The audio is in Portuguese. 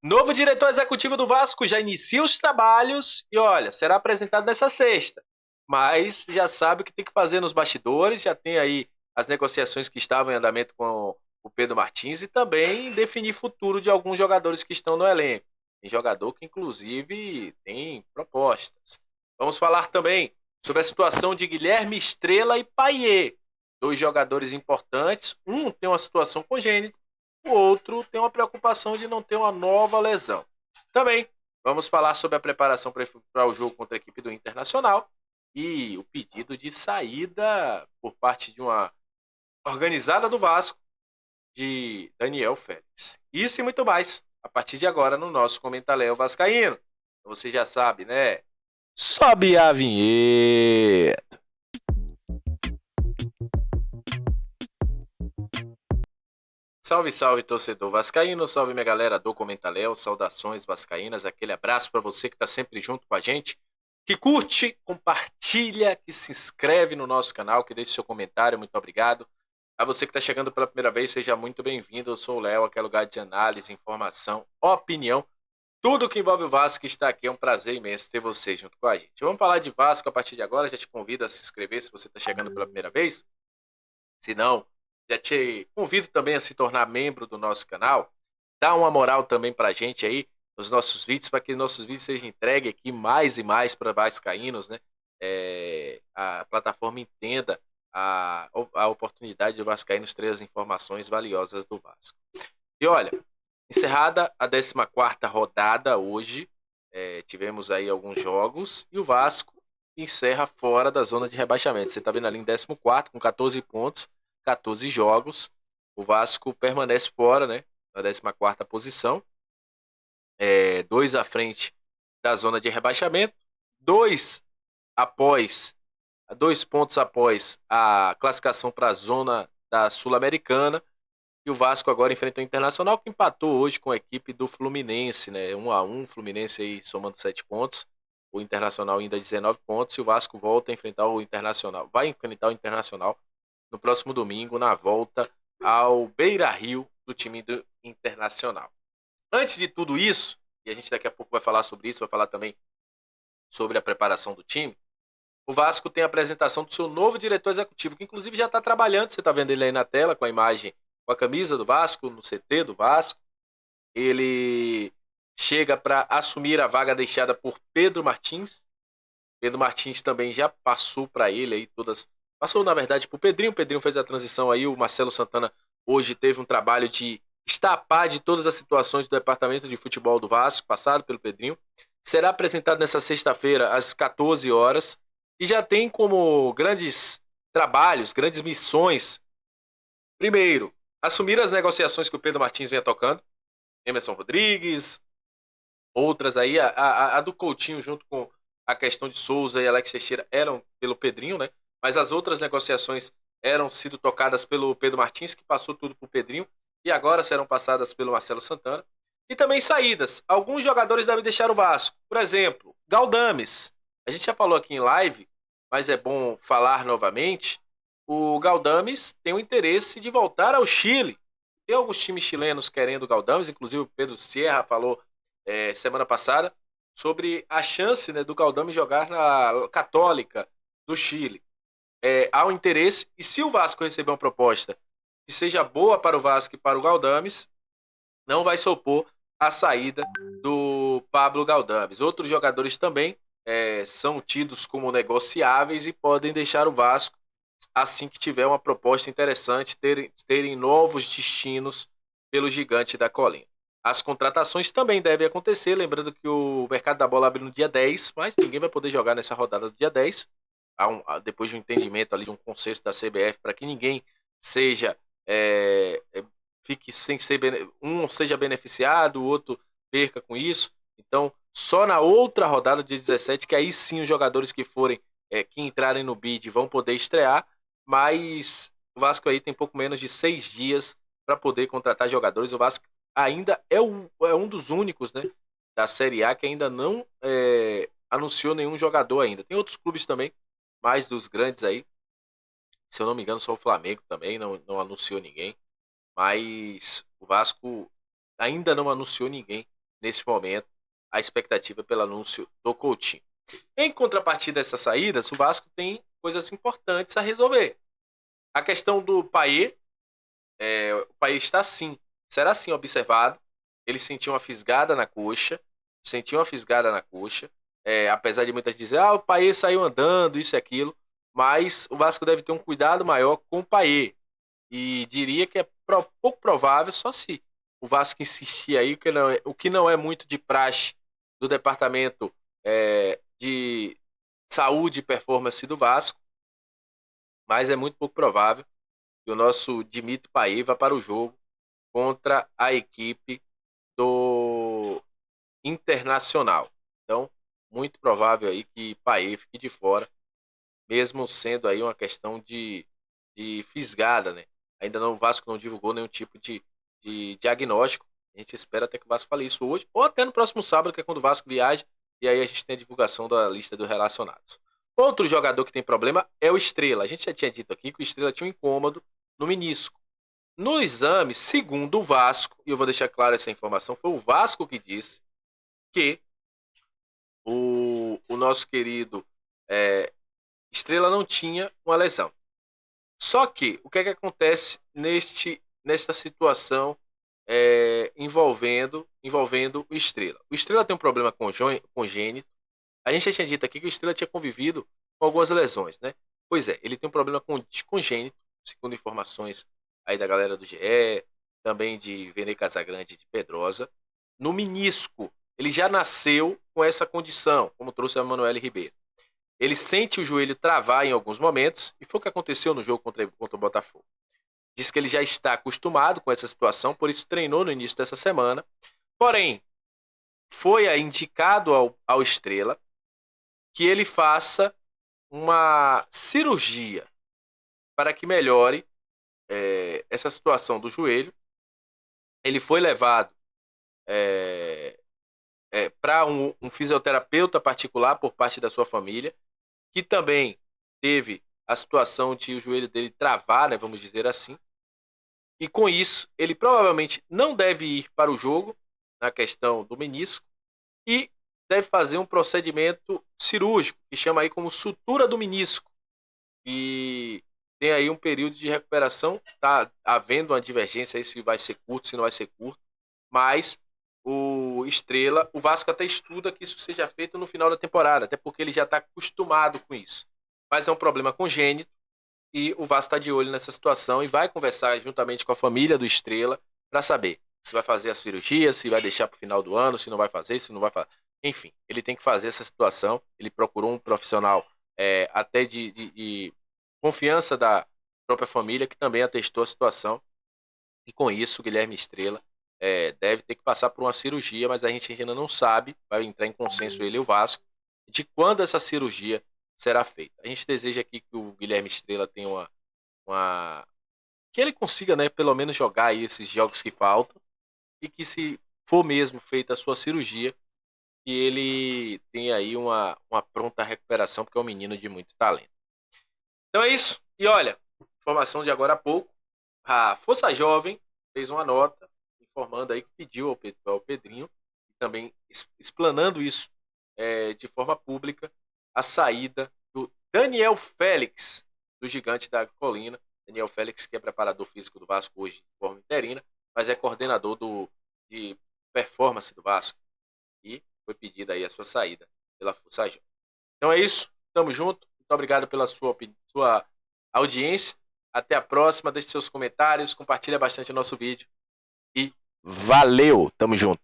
Novo diretor executivo do Vasco já inicia os trabalhos e, olha, será apresentado nessa sexta. Mas já sabe o que tem que fazer nos bastidores, já tem aí as negociações que estavam em andamento com o Pedro Martins e também definir futuro de alguns jogadores que estão no elenco. Tem jogador que, inclusive, tem propostas. Vamos falar também sobre a situação de Guilherme Estrela e Payet. Dois jogadores importantes. Um tem uma situação congênita, o outro tem uma preocupação de não ter uma nova lesão. Também vamos falar sobre a preparação para o jogo contra a equipe do Internacional e o pedido de saída por parte de uma organizada do Vasco de Daniel Félix. Isso e muito mais a partir de agora no nosso Comentaléu Vascaíno. Você já sabe, né? Sobe a vinheta! Salve, salve, torcedor vascaíno, salve minha galera do Comentaléu, saudações vascaínas, aquele abraço para você que está sempre junto com a gente, que curte, compartilha, que se inscreve no nosso canal, que deixe seu comentário, muito obrigado. A você que está chegando pela primeira vez, seja muito bem-vindo, eu sou o Léo, aqui é lugar de análise, informação, opinião, tudo que envolve o Vasco está aqui, é um prazer imenso ter você junto com a gente. Vamos falar de Vasco a partir de agora, já te convido a se inscrever se você está chegando pela primeira vez, se não, já te convido também a se tornar membro do nosso canal. Dá uma moral também pra gente aí nos nossos vídeos, para que nossos vídeos sejam entregues aqui mais e mais para vascaínos, né? A plataforma entenda a oportunidade de vascaínos ter as informações valiosas do Vasco. E olha, encerrada a 14ª rodada hoje, tivemos aí alguns jogos e o Vasco encerra fora da zona de rebaixamento. Você está vendo ali em 14º com 14 pontos, 14 jogos. O Vasco permanece fora, né, na 14ª posição, 2 à frente da zona de rebaixamento, 2 após, 2 pontos após a classificação para a zona da Sul-Americana. E o Vasco agora enfrenta o Internacional, que empatou hoje com a equipe do Fluminense, né? 1-1, Fluminense aí somando 7 pontos, o Internacional ainda 19 pontos, e o Vasco volta a enfrentar o Internacional, vai enfrentar o Internacional no próximo domingo, na volta ao Beira-Rio do time do Internacional. Antes de tudo isso, e a gente daqui a pouco vai falar sobre isso, vai falar também sobre a preparação do time, o Vasco tem a apresentação do seu novo diretor executivo, que inclusive já está trabalhando, você está vendo ele aí na tela, com a imagem, com a camisa do Vasco, no CT do Vasco. Ele chega para assumir a vaga deixada por Pedro Martins. Pedro Martins também já passou para ele aí todas. Passou, na verdade, para o Pedrinho. O Pedrinho fez a transição aí. O Marcelo Santana hoje teve um trabalho de estar a par de todas as situações do departamento de futebol do Vasco, passado pelo Pedrinho. Será apresentado nessa sexta-feira, às 14 horas. E já tem como grandes trabalhos, grandes missões. Primeiro, assumir as negociações que o Pedro Martins vem tocando. Emerson Rodrigues, outras aí. A do Coutinho junto com a questão de Souza e Alex Teixeira eram pelo Pedrinho, né? Mas as outras negociações eram sido tocadas pelo Pedro Martins, que passou tudo para o Pedrinho, e agora serão passadas pelo Marcelo Santana. E também saídas. Alguns jogadores devem deixar o Vasco. Por exemplo, Galdames. A gente já falou aqui em live, mas é bom falar novamente. O Galdames tem o interesse de voltar ao Chile. Tem alguns times chilenos querendo o Galdames, inclusive o Pedro Sierra falou semana passada sobre a chance, né, do Galdames jogar na Católica do Chile. Há um interesse, e se o Vasco receber uma proposta que seja boa para o Vasco e para o Galdames, não vai se opor à saída do Pablo Galdames. Outros jogadores também são tidos como negociáveis e podem deixar o Vasco assim que tiver uma proposta interessante, terem novos destinos pelo gigante da colina. As contratações também devem acontecer, lembrando que o mercado da bola abre no dia 10, mas ninguém vai poder jogar nessa rodada do dia 10, depois de um entendimento ali, de um consenso da CBF, para que ninguém seja fique sem ser um seja beneficiado, o outro perca com isso. Então, só na outra rodada, dia 17, que aí sim os jogadores que forem que entrarem no bid vão poder estrear, mas o Vasco aí tem pouco menos de 6 dias para poder contratar jogadores. O Vasco ainda é um dos únicos, né, da Série A que ainda não anunciou nenhum jogador ainda. Tem outros clubes também, mais dos grandes aí. Se eu não me engano, só o Flamengo também não anunciou ninguém. Mas o Vasco ainda não anunciou ninguém nesse momento, a expectativa pelo anúncio do Coutinho. Em contrapartida dessas saídas, o Vasco tem coisas importantes a resolver. A questão do Payet, o Payet está sim, será sim observado. Ele sentiu uma fisgada na coxa, apesar de muitas dizer, o Payet saiu andando, isso e aquilo, mas o Vasco deve ter um cuidado maior com o Payet. E diria que é pouco provável, só se o Vasco insistir aí, o que não é muito de praxe do departamento de saúde e performance do Vasco, mas é muito pouco provável que o nosso Dimitri Payet vá para o jogo contra a equipe do Internacional. Então, muito provável aí que Payet fique de fora, mesmo sendo aí uma questão de fisgada, né? Ainda não, o Vasco não divulgou nenhum tipo de diagnóstico. A gente espera até que o Vasco fale isso hoje, ou até no próximo sábado, que é quando o Vasco viaja, e aí a gente tem a divulgação da lista dos relacionados. Outro jogador que tem problema é o Estrela. A gente já tinha dito aqui que o Estrela tinha um incômodo no menisco. No exame, segundo o Vasco, e eu vou deixar claro essa informação, foi o Vasco que disse que o nosso querido Estrela não tinha uma lesão. Só que, o que é que acontece nesta situação envolvendo o Estrela? O Estrela tem um problema congênito. A gente já tinha dito aqui que o Estrela tinha convivido com algumas lesões, né? Pois é, ele tem um problema congênito, segundo informações aí da galera do GE, também de Vene Casagrande e de Pedrosa. No menisco, ele já nasceu com essa condição, como trouxe a Manoel Ribeiro. Ele sente o joelho travar em alguns momentos, e foi o que aconteceu no jogo contra o Botafogo. Diz que ele já está acostumado com essa situação, por isso treinou no início dessa semana. Porém, foi indicado ao Estrela que ele faça uma cirurgia para que melhore essa situação do joelho. Ele foi levado para um fisioterapeuta particular por parte da sua família, que também teve a situação de o joelho dele travar, né, vamos dizer assim. E com isso, ele provavelmente não deve ir para o jogo, na questão do menisco, e deve fazer um procedimento cirúrgico, que chama aí como sutura do menisco. E tem aí um período de recuperação, tá havendo uma divergência aí se vai ser curto, se não vai ser curto, mas o Estrela, o Vasco até estuda que isso seja feito no final da temporada, até porque ele já está acostumado com isso. Mas é um problema congênito e o Vasco está de olho nessa situação e vai conversar juntamente com a família do Estrela para saber se vai fazer a cirurgia, se vai deixar para o final do ano, se não vai fazer, se não vai fazer. Enfim, ele tem que fazer essa situação. Ele procurou um profissional até de confiança da própria família, que também atestou a situação. E com isso, o Guilherme Estrela deve ter que passar por uma cirurgia, mas a gente ainda não sabe, vai entrar em consenso ele e o Vasco, de quando essa cirurgia será feita. A gente deseja aqui que o Guilherme Estrela tenha que ele consiga, né, pelo menos jogar aí esses jogos que faltam, e que se for mesmo feita a sua cirurgia, que ele tenha aí uma pronta recuperação, porque é um menino de muito talento. Então é isso. E olha, informação de agora há pouco, a Força Jovem fez uma nota informando aí que pediu ao Pedrinho, e também explanando isso de forma pública, a saída do Daniel Félix, do Gigante da Colina. Daniel Félix, que é preparador físico do Vasco hoje de forma interina, mas é coordenador de performance do Vasco. E foi pedida aí a sua saída pela Força Jovem. Então é isso, tamo junto. Muito obrigado pela sua audiência. Até a próxima, deixe seus comentários, compartilha bastante o nosso vídeo. E valeu, tamo junto.